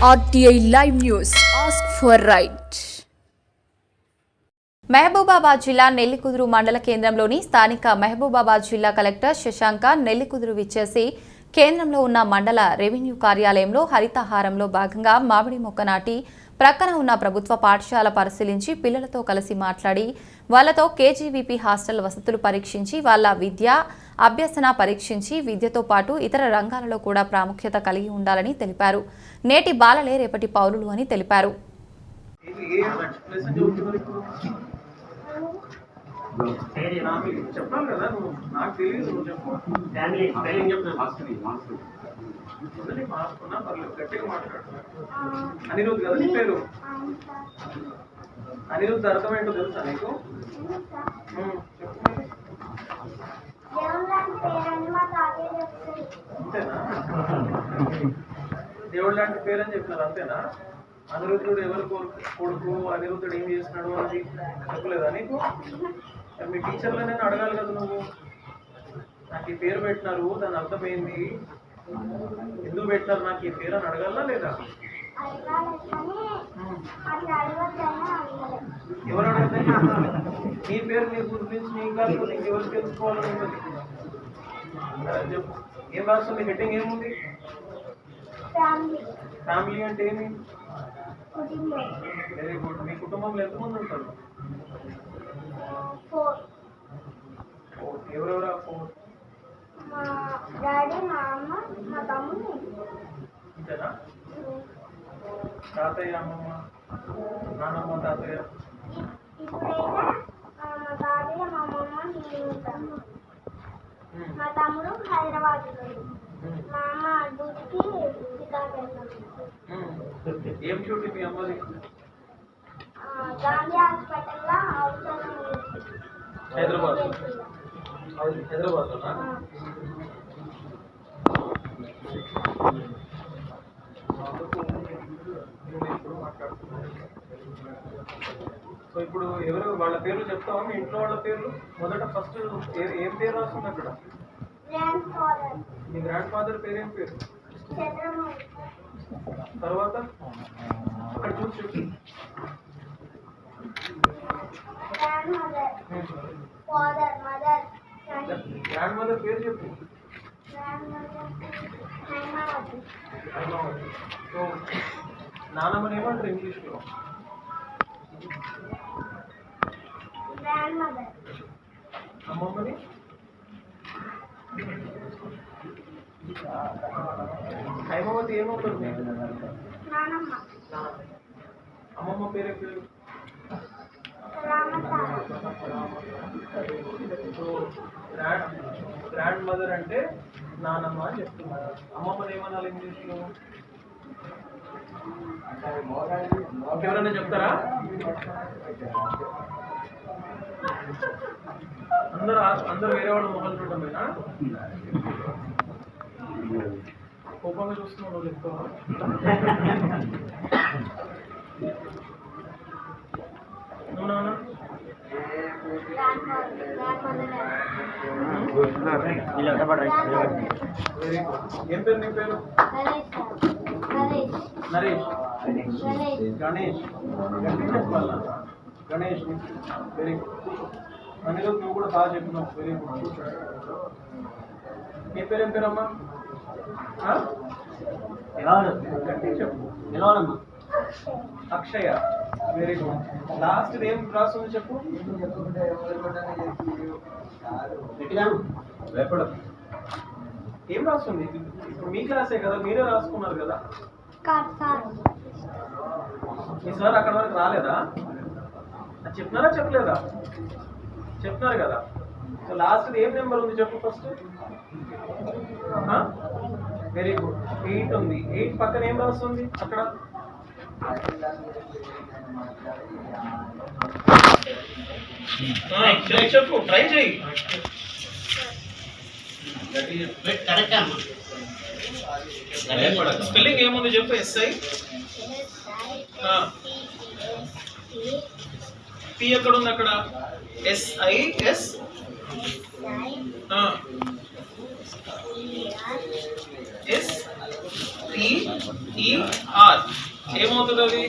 RTI Live News. Ask for right. Mahabubabad జిల్లా నెల్లికుదురు మండల కేంద్రంలోని స్థానిక మహబూబాబాద్ జిల్లా కలెక్టర్ శశాంక నెల్లికుదురు విచ్చేసి కేంద్రంలో ఉన్న మండల రెవెన్యూ కార్యాలయంలో హరితహారంలో భాగంగా మామిడి మొక్క నాటి ప్రక్కన ఉన్న ప్రభుత్వ పాఠశాల పరిశీలించి పిల్లలతో కలిసి మాట్లాడి వాళ్లతో కేజీవీపీ హాస్టల్ వసతులు పరీక్షించి వాళ్ళ విద్యా అభ్యసన పరీక్షించి విద్యతో పాటు ఇతర రంగాలలో కూడా ప్రాముఖ్యత కలిగి ఉండాలని తెలిపారు. నేటి బాలలే రేపటి పౌరులు అని తెలిపారు. అనిరుద్ధ అర్థం ఏంటో తెలుసా నీకు? అంతేనా? దేవుడు లాంటి పేరు అని చెప్తున్నారు అంతేనా? అనిరుద్ధుడు ఎవరు కొడుకు, అనిరుద్ధుడు ఏం చేస్తున్నాడు అని చెప్పలేదా నీకు? మీ టీచర్లనే అడగాలి కదా నువ్వు. నాకు ఈ పేరు పెట్టినారు, దాని అర్థం ఏంది, ఎందుకు పెట్టినారు నాకు ఈ పేరు అని అడగాలా లేదా? ఎవరు అడగలేదు? నీ పేరు నీ గురించి నీ కాదు, నీకు ఎవరు తెలుసుకోవాలని ఉన్నది. చెప్పు, ఏం రాస్తుంది? హెడ్డింగ్ ఏముంది? ఫ్యామిలీ అంటే ఏమి? Very good. మీ కుటుంబంలో ఎంతమంది ఉంటారు? ఎవరెవరా? ఇంతేనా? తాతయ్య, అమ్మమ్మ, నానమ్మ, తాతయ్య? మా తమ్ముడు హైదరాబాద్, మా అమ్మ డ్యూటీకి ఏం డ్యూటీ మీ అమ్మది? గాంధీ హాస్పిటల్లో హైదరాబాద్. హైదరాబాద్లోనా? సో ఇప్పుడు ఎవరు వాళ్ళ పేర్లు చెప్తావా? మీ ఇంట్లో వాళ్ళ పేర్లు మొదట ఫస్ట్ ఏం పేరు రాస్తుంది అక్కడ? మీ గ్రాండ్ ఫాదర్ పేరు ఏం పేరు? తర్వాత అక్కడ చూసి చెప్పు. గ్రాండ్ మదర్ పేరు చెప్పు. సో నానమ్మని ఏమంటారు ఇంగ్లీష్లో? అమ్మమ్మని? హైమావతి ఏమవుతుంది? అమ్మమ్మ పేరే పేరు? సో గ్రాండ్ మదర్ అంటే నానమ్మ అని చెప్తున్నారు. అమ్మమ్మని ఏమనాలి ఇంగ్లీష్లో? ఎవరైనా చెప్తారా? అందరూ వేరే వాళ్ళు మొబైల్ చూడటమేనా? కోపంగా చూస్తున్నావు నువ్వు చెప్తావా? నువ్వు నాన్న? ఏం పేరు నీ పేరు? నరేష్. గణేష్. చెప్పాలా? గణేష్. Very good. అనిరుద్ధ్ నువ్వు కూడా బాగా చెప్పినావు. Very good. నీ పేరు ఏం పేరమ్మా? చెప్పు. అక్షయ. Very good. లాస్ట్ ఏం రాస్తుంది చెప్పు. ఏం రాస్తుంది? ఇప్పుడు మీ క్లాసే కదా, మీరే రాసుకున్నారు కదా. మీ సార్ అక్కడ వరకు రాలేదా? చెప్పినారా చెప్పలేదా? చెప్తున్నారు కదా. సో లాస్ట్ ఏం నెంబర్ ఉంది చెప్పు ఫస్ట్. Very good. 8 ఉంది. 8 పక్కన ఏం రాస్తుంది అక్కడ? చెప్పు, ట్రై చేయి. స్పెల్లింగ్ ఏముంది చెప్పు. SI P ఎక్కడ ఉంది అక్కడ? SIS STER ఏమవుతుంది అది?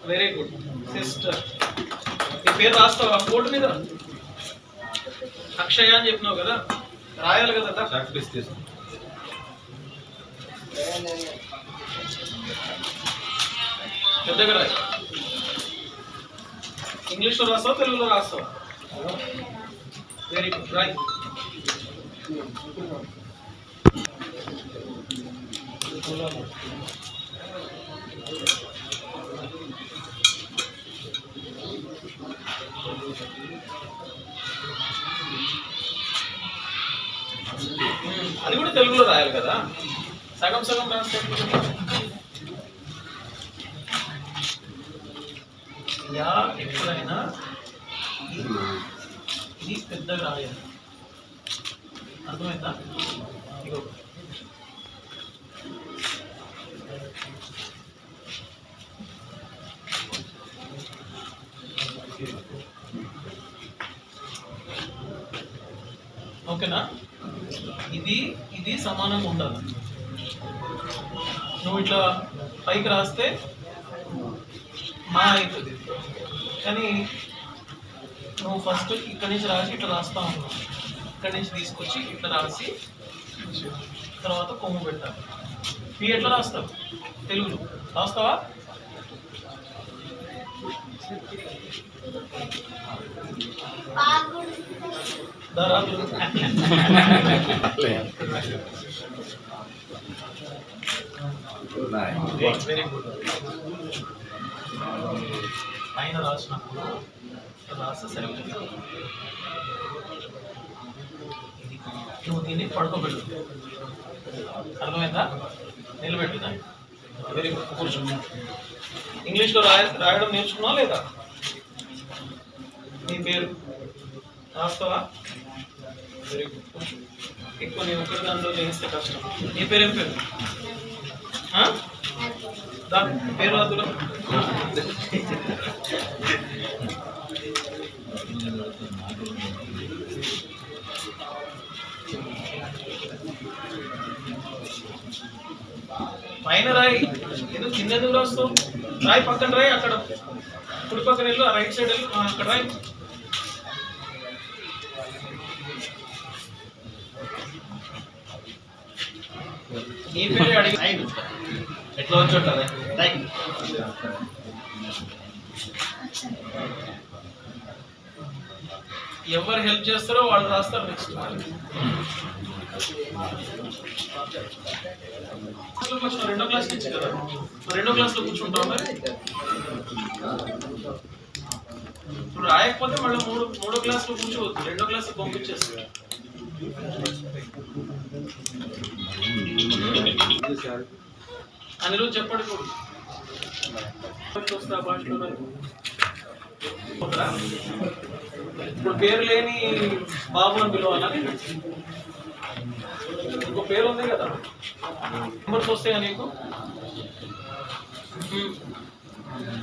Very good sister. నీ పేరు రాస్తావా బోర్డు మీద? అక్షయ అని చెప్పినావు కదా, రాయాలి కదా. పెద్దగా రాయి. ఇంగ్లీష్లో రాస్తావా తెలుగులో రాస్తావా? Very good Roy. అది కూడా తెలుగులో రాయాలి కదా, సగం సగం రాస్తే యా ఎప్పుడైనా ఇది పెద్దగా రాయాలి, అర్థమైందా? ఇగో ఓకేనా? ఇది ఇది సమానంగా ఉండాలి. నువ్వు ఇట్లా పైకి రాస్తే మా అవుతుంది, కానీ నువ్వు ఫస్ట్ ఇక్కడి నుంచి రాసి ఇట్లా రాస్తా ఉన్నావు. ఇక్కడి నుంచి తీసుకొచ్చి ఇట్లా రాసి తర్వాత కొమ్ము పెట్టాలి. మీ ఎట్లా రాస్తావు? తెలుగులో రాస్తావా? Very good. పైన రాసినప్పుడు రాస్తే సరిపోతుంది. నువ్వు దీన్ని పడుకోబెట్టు, అర్థమైందా? నిలబెట్టుదా. Very good. కూర్చో. ఇంగ్లీష్లో రాయడం నేర్చుకున్నావా లేదా? నీ పేరు రాస్తావా? Very good. కూర్చో. ఎక్కువ నేను ఒకరి దాంట్లో చేస్తే కష్టం. నీ పేరేం పేరు? పేరు రాదురా. పైన రాయి, ఎందుకు కింద ఎందుకు రాస్తావు? రాయి పక్కన రాయి, అక్కడ కుడి పక్కన వెళ్ళు, ఆ రైట్ సైడ్ వెళ్ళు, అక్కడ రాయి. నీ పేరు అడిగి ఎట్లా వచ్చుంటుంది? ఎవరు హెల్ప్ చేస్తారో వాళ్ళు రాస్తారు. నెక్స్ట్ రెండో క్లాస్ నుంచి కదా, రెండో క్లాస్లో కూర్చుంటాం. మరి ఇప్పుడు రాయకపోతే మళ్ళీ మూడో క్లాస్లో కూర్చోవద్దు, రెండో క్లాస్లో పంపించేస్తారు. అని రోజు చెప్పండి. వస్తా భాషలో ఇప్పుడు పేరు లేని బాబు అని పిలవాలని ఇంకో పేరు ఉంది కదా, నెంబర్స్ వస్తాయా నీకు?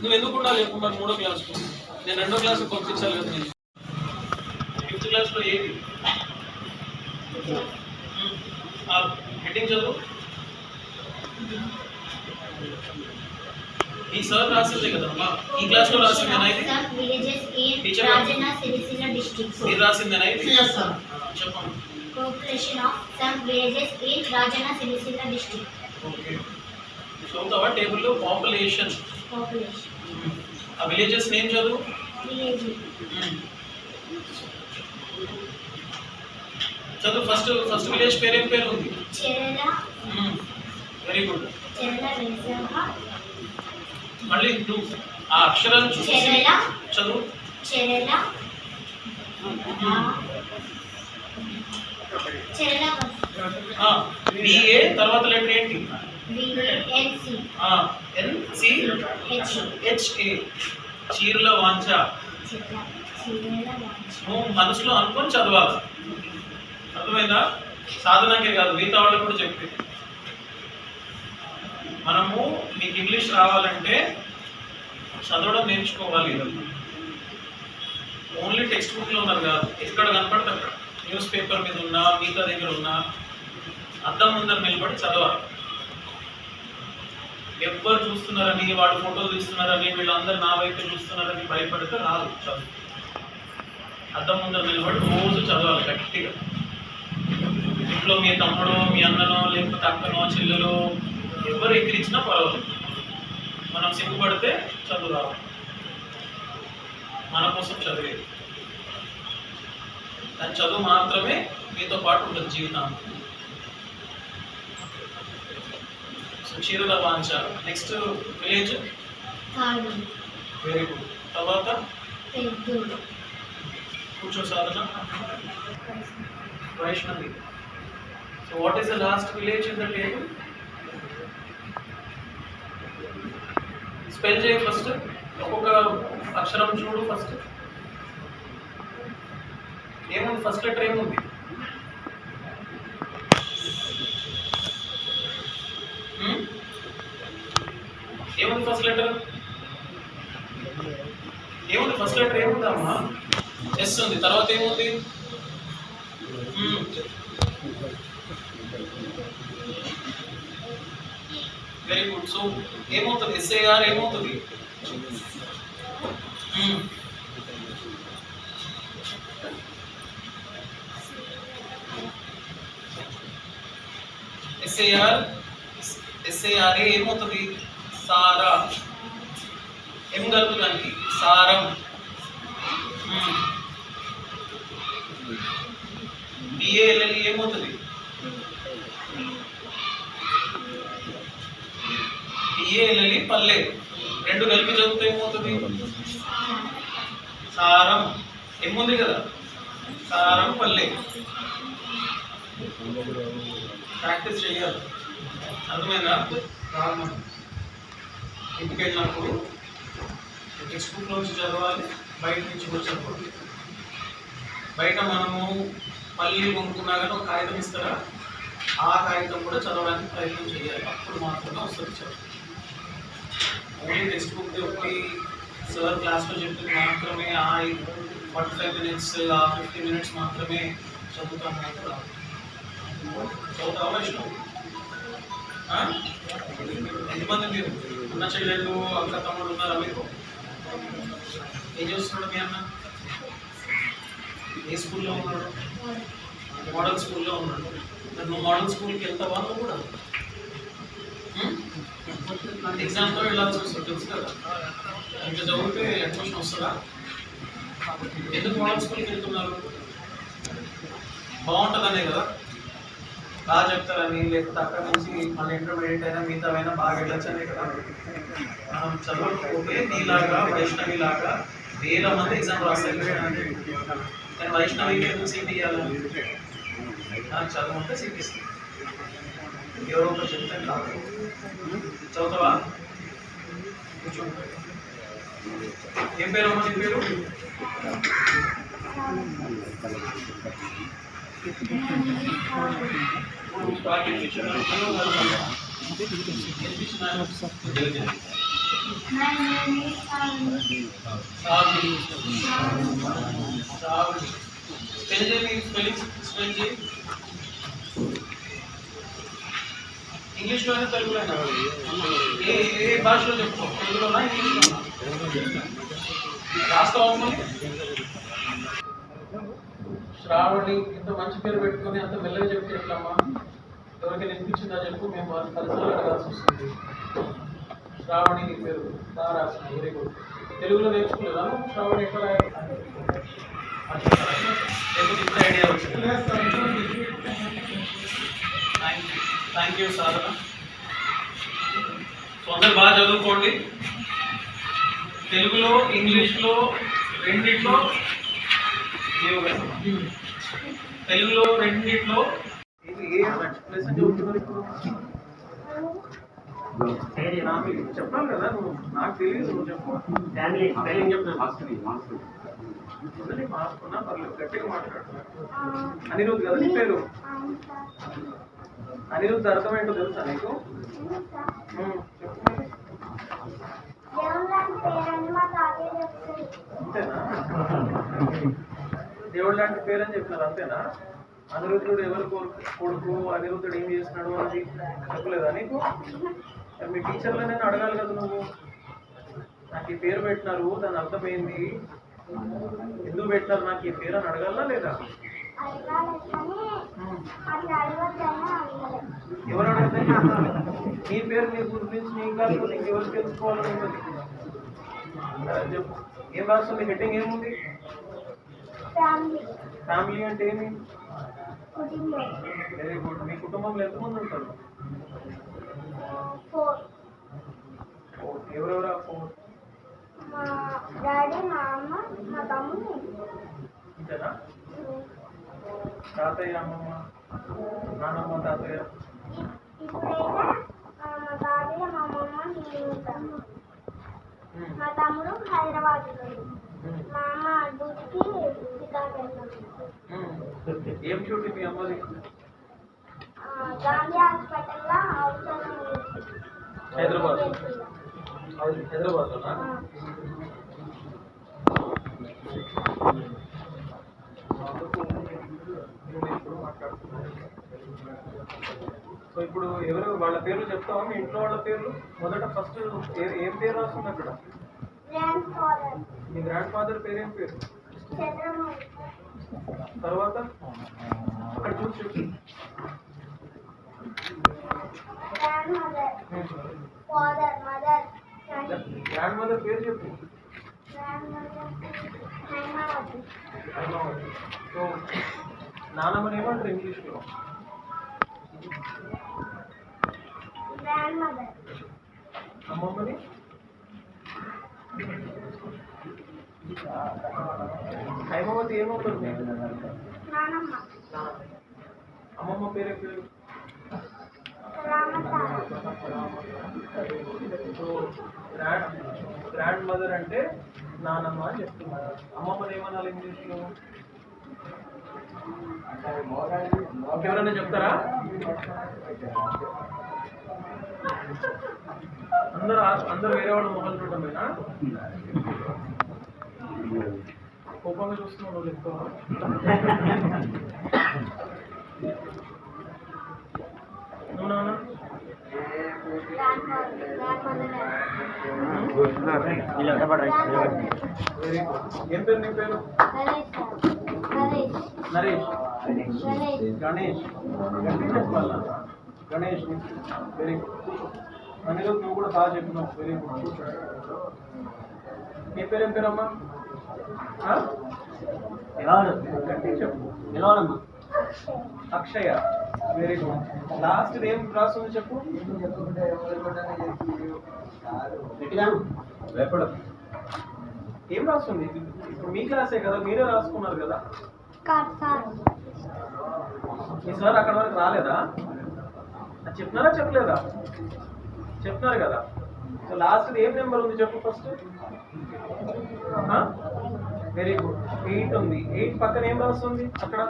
నువ్వు ఎందుకు ఉండాలి ఇప్పుడు మూడో క్లాస్లో? నేను రెండో క్లాస్కి పంపించాలి కదా. నేను 5th క్లాస్లో ఏది హెడ్డింగ్ చదువు. ఈ సార్ రాసిందే కదమ్మా, ఈ క్లాస్లో రాసిందేనా ఇది? టీచర్ మీరు రాసిందేనా ఇది? చెప్పండి. Population of some villages in Rajana Sirisila district. Okay, చదువుతావా టేబుల్లో? పాపులేషన్, ఆ విలేజెస్ నేమ్ చదువు. చదువు. ఫస్ట్ విలేజ్ పేరేం పేరు ఉంది? Cherala. Very good. Cherala Reserva. మళ్ళీ నువ్వు ఆ అక్షరాన్ని చూసి చదువు. Cherala. Cherala. బిఏ తర్వాత లెటర్ ఏంటి? VNC. NCHA. చీరల వాంఛ. నువ్వు మనసులో అనుకొని చదవాలి, అర్థమైందా? సాధనకే కాదు, మిగతా వాళ్ళకి కూడా చెప్పి. మనము మీకు ఇంగ్లీష్ రావాలంటే చదవడం నేర్చుకోవాలి. ఓన్లీ టెక్స్ట్ బుక్లో ఉన్నారు కాదు, ఎక్కడ కనపడితే అక్కడ న్యూస్ పేపర్ మీద ఉన్నా, మిగతా దగ్గర ఉన్నా అద్దం ముందర నిలబడి చదవాలి. ఎవ్వరు చూస్తున్నారని, వాడు ఫోటోలు తీస్తున్నారని, వీళ్ళందరూ నా వైపు చూస్తున్నారని భయపడితే రాదు చదువు. అద్దం ముందర నిలబడి రోజు చదవాలి గట్టిగా. ఇంట్లో మీ తమ్ముడో, మీ అన్ననో, లేకపోతే అక్కనో, చెల్లెలో ఎవరు ఎక్కిరించినా పర్వాలేదు. మనం సిగ్గుపడితే చదువు రావాలి. మన కోసం చదివేది. దాని చదువు మాత్రమే మీతో పాటు ఉంటుంది జీవితాంతం. సో చీరల వాంఛ. Next village. Very good. తర్వాత కూర్చో Sadhana. Vaishnavi. So what is the last village in the table? Spell చేయి ఫస్ట్. ఒక్కొక్క అక్షరం చూడు ఫస్ట్. ఏముంది ఫస్ట్ లెటర్? ఏముంది? ఏముంది ఫస్ట్ లెటర్? ఏముంది ఫస్ట్ లెటర్? ఏముంది అమ్మా? ఎస్ ఉంది. తర్వాత ఏముంది? Very good. సో ఏమవుతుంది? ఎస్ఏఆర్ ఏమవుతుంది? ఎస్ఏఆర్ ఏమవుతుంది? సారా. ఏం కలుపుదానికి? సారం. బిఏఎల్ఎల్ ఏమవుతుంది? బిఏఎల్ఎల్ పల్లె. రెండు కలిపి చదివితే ఏమవుతుంది? సారం. ఏముంది కదా? సారం పల్లె. ప్రాక్టీస్ చేయాలి. అర్థమైందా? ఇంటికి వెళ్ళినప్పుడు టెక్స్ట్ బుక్ నుంచి చదవాలి, బయట నుంచి కూడా చదవాలి. బయట మనము పల్లి కొనుక్కున్నా కానీ ఒక కాగితం ఇస్తారా, ఆ కాగితం కూడా చదవడానికి ప్రయత్నం చేయాలి. అప్పుడు మాత్రమే వస్తుంది చదువు. ఓన్లీ టెక్స్ట్ బుక్ ఒకటి సార్ క్లాస్లో చెప్పింది మాత్రమే ఆ 45 minutes, ఆ 50 minutes మాత్రమే చదువుతాము. చదువుతావా ఇష్టం? ఎంతమంది మీరు? అన్న చెల్లెళ్ళు, అక్క తమ్ముడు ఉన్నారా మీకు? ఏం చేస్తున్నాడు మీ అన్న? ఏ స్కూల్లో ఉన్నాడు? మోడల్ స్కూల్లో ఉన్నాడు. మరి నువ్వు మోడల్ స్కూల్కి వెళ్తావా? నువ్వు కూడా ఎగ్జామ్తో వెళ్ళాల్సి వస్తుంది, తెలుసు కదా. ఇంకా చదివితే అడ్మిషన్ వస్తుందా? ఎందుకు మోడల్ స్కూల్కి వెళ్తున్నారు? బాగుంటుందనే కదా, బాగా చెప్తారని, లేకపోతే అక్కడ నుంచి మళ్ళీ ఇంటర్మీడియట్ అయినా మిగతావైనా బాగా వెళ్ళొచ్చనే కదా. మనం చదవకపోతే నీలాగా వైష్ణవి లాగా వేల మంది ఎగ్జామ్ రాస్తారు. కానీ వైష్ణవికి ఎందుకు సీట్ ఇవ్వాలి? నాకు చదువు ఉంటే సీట్ ఇస్తుంది. ఎవరో ఒకరు చెప్తే కాదు. చదువుతావా? కూర్చో. ఏం పేరు అమ్మ నీ పేరు? ఇంగ్లీష్లోనే తెలుగులోనా? ఏ భాషలో చెప్పుకో. తెలుగులోనా ఇంగ్లీష్లోనా? రాస్తావా? శ్రావణి ఇంత మంచి పేరు పెట్టుకుని అంత మెల్లగా చెప్తే ఎట్లమ్మా? ఎవరికైనా వినిపించిందా చెప్పు, మేము వాళ్ళ పరిసరాలు అడగాల్సి వస్తుంది. శ్రావణి నీ పేరు బాగా రాసింది, వెరీ గుడ్. తెలుగులో నేర్చుకోలేదా శ్రావణి? ఎక్కడ ఇప్పుడు ఐడియా వచ్చింది. Thank you Sadhana. సో అందరు బాగా చదువుకోండి. తెలుగులో, ఇంగ్లీష్లో రెండిట్లో, తెలుగులో రెండిట్లో చెప్పాలి కదా. నువ్వు నాకు తెలియదు, నువ్వు చెప్పు. మార్చుకున్నా పర్లేదు, గట్టిగా మాట్లాడుతున్నా. అనిరుద్ధ్ కదా నీ పేరు? అనిరుద్ధ్ అర్థం ఏంటో తెలుసా నీకు? అంతేనా? దేవుడు లాంటి పేరు అని చెప్పినారు, అంతేనా? అనిరుద్ధుడు ఎవరు కొడుకు, అనిరుద్ధుడు ఏం చేస్తున్నాడు అనేది చెప్పలేదా నీకు? మరి మీ టీచర్లనే అడగాలి కదా నువ్వు. నాకు ఈ పేరు పెట్టినారు, దాని అర్థం ఏంది, ఎందుకు పెట్టినారు నాకు ఈ పేరు అని అడగాలా లేదా? ఎవరు అడగద్దని? నీ పేరు నీ గురించి నీకు కాదు, నీకు ఎవరు తెలుసుకోవాలని ఉంటుంది. చెప్పు, ఏం రాస్తుంది? హెడ్డింగ్ ఏముంది? ఫ్యామిలీ అంటే ఏమి? Very good. మీ కుటుంబంలో ఎంతమంది ఉంటారు? ఎవరెవరా? మా డాడీ, మా అమ్మ, మా తమ్ముడు. ఇంతేనా? తాతయ్య, అమ్మమ్మ, నాన్నమ్మ, తాతయ్య? ఇప్పుడైతే మా తాతయ్య, మా అమ్మమ్మ, నేను ఉంటాను. మా తమ్ముడు హైదరాబాద్, మా అమ్మ డ్యూటీకి శ్రీకాకుళం. ఏం డ్యూటీ మీ అమ్మది? గాంధీ హాస్పిటల్లో అవసరం. హైదరాబాద్. హైదరాబాద్లోనా? సో ఇప్పుడు ఎవరు వాళ్ళ పేర్లు చెప్తావా? మీ ఇంట్లో వాళ్ళ పేర్లు మొదట ఫస్ట్ ఏం పేరు రాస్తుంది అక్కడ? మీ గ్రాండ్ ఫాదర్ పేరు ఏం పేరు? తర్వాత అక్కడ చూసి చెప్పు. గ్రాండ్ మదర్ పేరు చెప్పు. సో నానమ్మని ఏమంటారు ఇంగ్లీష్లో? అమ్మమ్మని? హైమావతి ఏమవుతుంది? అమ్మమ్మ పేరు పేరు? సో గ్రాండ్ మదర్ అంటే నానమ్మ అని చెప్తున్నారు. అమ్మమ్మని ఏమనాలి ఇంగ్లీష్లో? ఎవరైనా చెప్తారా? అందరూ వేరే వాళ్ళు మొబైల్ చూడటమేనా? కోపంగా చూస్తున్నావు నువ్వు ఎక్కువ. నువ్వు నాన్న? ఏం పేరు నీ పేరు? నరేష్. గణేష్. గట్టి చెప్పాలా? గణేష్. Very good. అనిరుద్ధ్ నువ్వు కూడా బాగా చెప్పినావు. Very good. నీ పేరు ఏం పేరమ్మా? గట్టి చెప్పు. అక్షయ. Very good. లాస్ట్ ఏం రాస్తుంది చెప్పు. ఏం రాస్తుంది? ఇప్పుడు మీ క్లాసే కదా, మీరే రాసుకున్నారు కదా. మీ సార్ అక్కడ వరకు రాలేదా? చెప్తున్నారా చెప్పలేదా? చెప్తున్నారు కదా. సో లాస్ట్ ఏం నెంబర్ ఉంది చెప్పు ఫస్ట్. Very good. 8 ఉంది. 8 పక్కన ఏం రాస్తుంది అక్కడ?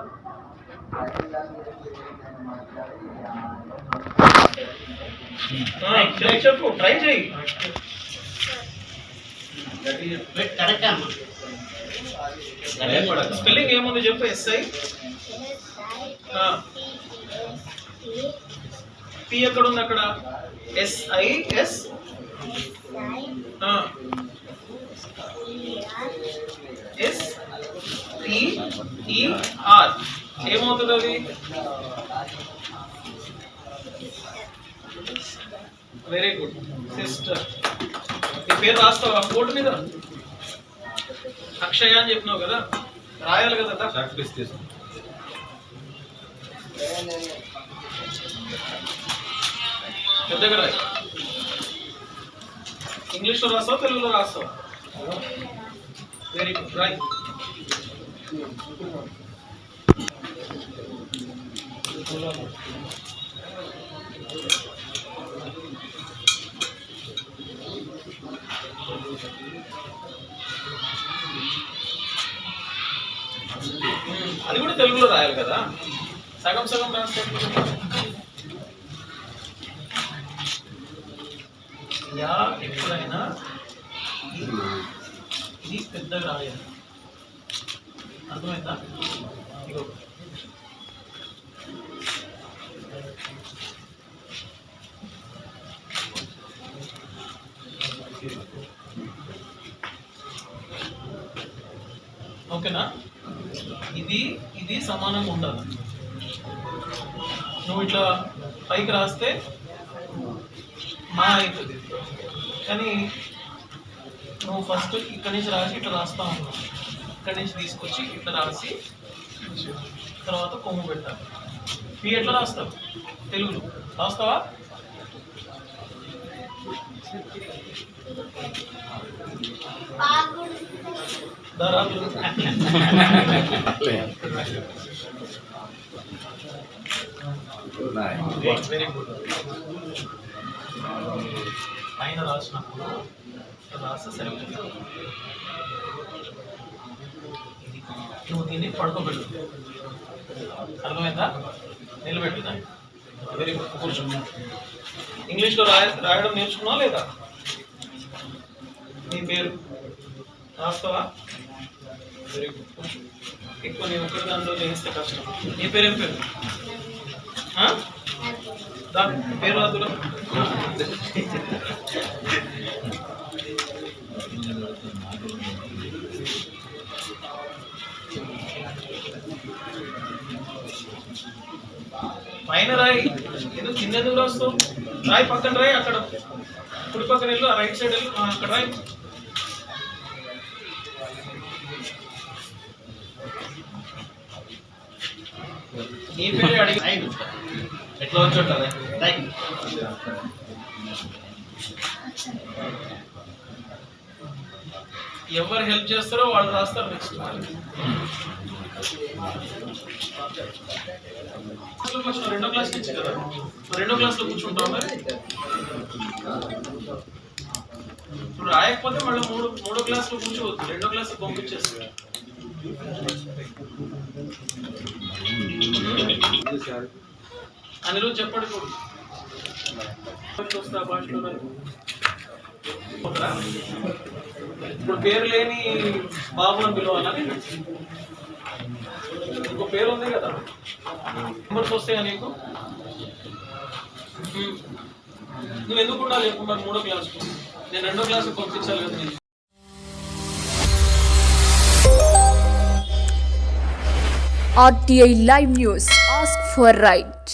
చెప్పు, ట్రై చేయి. స్పెల్లింగ్ ఏముంది చెప్పు. SI P ఎక్కడ ఉంది అక్కడ? SIS STER ఏమవుతుంది అది? Very good. సిస్టర్. ఈ పేరు రాస్తావా బోర్డు మీద? అక్షయ అని చెప్పినావు కదా, రాయాలి కదా. పెద్దగా రాయి. ఇంగ్లీష్లో రాస్తావా తెలుగులో రాస్తావా? Very good. రాయి. అది కూడా తెలుగులో రాయాలి కదా. సగం సగం రాస్తే యా ఎప్పుడైనా ఇది పెద్దగా రాయాలి. అర్థమైందా? ఇగో ఇది ఇది సమానంగా ఉండాలి. నువ్వు ఇట్లా పైకి రాస్తే మా అవుతుంది, కానీ నువ్వు ఫస్ట్ ఇక్కడి నుంచి రాసి ఇట్లా రాస్తా ఉన్నావు. ఇక్కడి నుంచి తీసుకొచ్చి ఇట్లా రాసి తర్వాత కొమ్ము పెట్టాలి. పి ఎట్లా రాస్తావు? తెలుగులో రాస్తావా? Very good. పైన రాసినప్పుడు రాస్తే సరిపోతుంది. నువ్వు దీన్ని పడుకోబెట్టు, అర్థమైందా? నిలబెట్టు దాన్ని. Very good. కూర్చో. ఇంగ్లీష్లో రాయడం నేర్చుకున్నావా లేదా? నీ పేరు రాస్తావా? Very good. కూర్చో. ఎక్కువ నేను ఒకటి దాంట్లో చేస్తే కష్టం. నీ పేరు ఏం పేరు? దాని పేరు రాదురా. పైన రాయి. ఏదో కిందెందుకు రాస్తావు? రాయి పక్కన రాయి, అక్కడ కుడి పక్కన వెళ్ళు, రైట్ సైడ్ వెళ్ళు, అక్కడ రాయి. నీ పేరు అడిగి ఎట్లా వచ్చుంటుంది? ఎవరు హెల్ప్ చేస్తారో వాళ్ళు రాస్తారు. నెక్స్ట్ రెండో క్లాస్ నుంచి కదా, రెండో క్లాస్ లో కూర్చుంటాం. మరి ఇప్పుడు రాయకపోతే మళ్ళీ మూడో క్లాస్ లో కూర్చోవద్దు, రెండో క్లాస్ లో పంపించేస్తారు. అని రోజు చెప్పండి. వస్తా భాషలో ఇప్పుడు పేరు లేని బాబు అని పిలవాలని ఇంకో పేరు ఉంది కదా, నెంబర్స్ వస్తాయా నీకు? నువ్వు ఎందుకు ఉండాలి చెప్పు మరి మూడో క్లాస్కు? నేను రెండో క్లాస్కి పంపించాలి కదా. నేను RTI Live News. Ask for right.